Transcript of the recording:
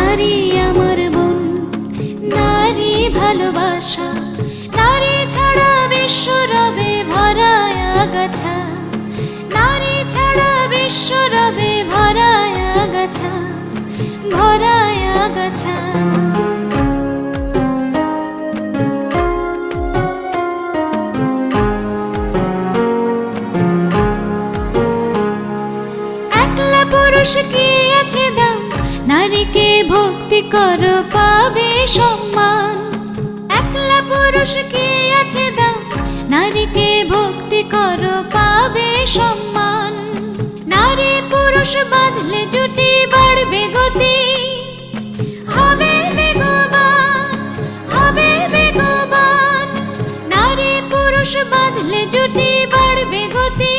নারী আমার বোন, নারী ভালোবাসা, নারী ছাড়া বিশ্ব রবে ভরায় আগাছা, নারী ছাড়া বিশ্ব রবে ভরায় আগাছা, ভরায় আগাছা। একলা পুরুষ কি আছে দাম, নারীকে ভক্তি করো পাবে সম্মান। একলা পুরুষ কি আছে দাম, নারীকে ভক্তি করো পাবে সম্মান। নারী পুরুষ বাঁধলে জুটি বাড়বে গতি, হবে বেগবান, হবে বেগবান। নারী পুরুষ বাঁধলে জুটি বাড়বে গতি।